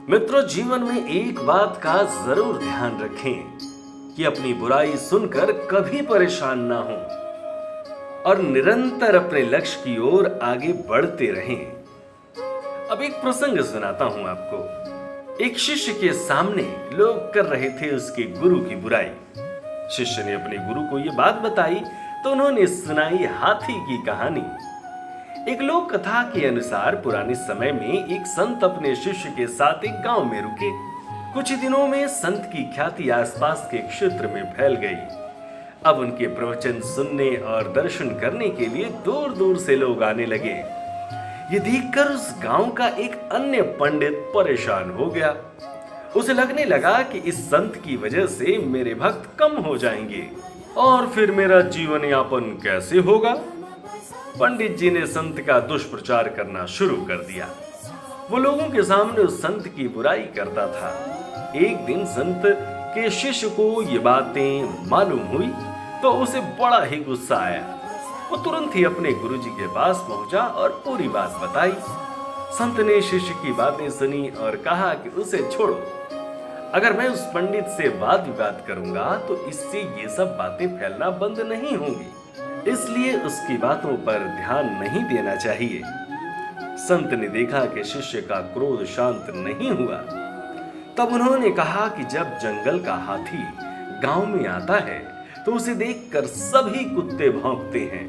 मित्रों, जीवन में एक बात का जरूर ध्यान रखें कि अपनी बुराई सुनकर कभी परेशान ना हो और निरंतर अपने लक्ष्य की ओर आगे बढ़ते रहें। अब एक प्रसंग सुनाता हूं आपको। एक शिष्य के सामने लोग कर रहे थे उसके गुरु की बुराई। शिष्य ने अपने गुरु को यह बात बताई तो उन्होंने सुनाई हाथी की कहानी। एक लोक कथा के अनुसार पुराने समय में एक संत अपने शिष्य के साथ एक गांव में रुके। कुछ ही दिनों में संत की ख्याति आसपास के क्षेत्र में फैल गई। अब उनके प्रवचन सुनने और दर्शन करने के लिए दूर दूर से लोग आने लगे। ये देखकर उस गांव का एक अन्य पंडित परेशान हो गया। उसे लगने लगा कि इस संत की वजह से मेरे भक्त कम हो जाएंगे और फिर मेरा जीवन यापन कैसे होगा। पंडित जी ने संत का दुष्प्रचार करना शुरू कर दिया। वो लोगों के सामने उस संत की बुराई करता था। एक दिन संत के शिष्य को ये बातें मालूम हुई तो उसे बड़ा ही गुस्सा आया। वो तुरंत ही अपने गुरुजी के पास पहुंचा और पूरी बात बताई। संत ने शिष्य की बातें सुनी और कहा कि उसे छोड़ो। अगर मैं उस पंडित से वाद विवाद करूंगा तो इससे ये सब बातें फैलना बंद नहीं होंगी, इसलिए उसकी बातों पर ध्यान नहीं देना चाहिए। संत ने देखा कि शिष्य का क्रोध शांत नहीं हुआ। तब उन्होंने कहा कि जब जंगल का हाथी गांव में आता है तो उसे देखकर सभी कुत्ते भौंकते हैं,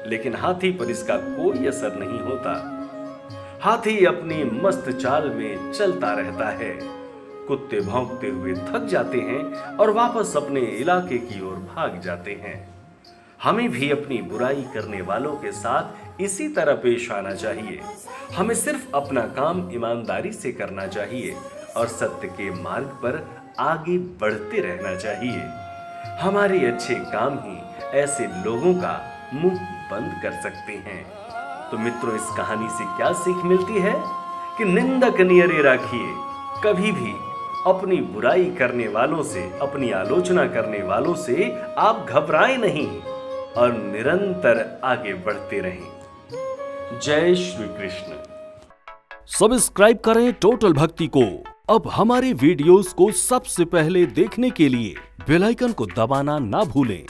लेकिन हाथी पर इसका कोई असर नहीं होता। हाथी अपनी मस्त चाल में चलता रहता है। कुत्ते भौंकते हुए थक जाते हैं और वापस अपने इलाके की ओर भाग जाते हैं। हमें भी अपनी बुराई करने वालों के साथ इसी तरह पेश आना चाहिए। हमें सिर्फ अपना काम ईमानदारी से करना चाहिए और सत्य के मार्ग पर आगे बढ़ते रहना चाहिए। हमारे अच्छे काम ही ऐसे लोगों का मुंह बंद कर सकते हैं। तो मित्रों, इस कहानी से क्या सीख मिलती है कि निंदक नियरे राखिए। कभी भी अपनी बुराई करने वालों से, अपनी आलोचना करने वालों से आप घबराएं नहीं और निरंतर आगे बढ़ते रहें। जय श्री कृष्ण। सब्सक्राइब करें टोटल भक्ति को। अब हमारे वीडियोस को सबसे पहले देखने के लिए बेल आइकन को दबाना ना भूलें।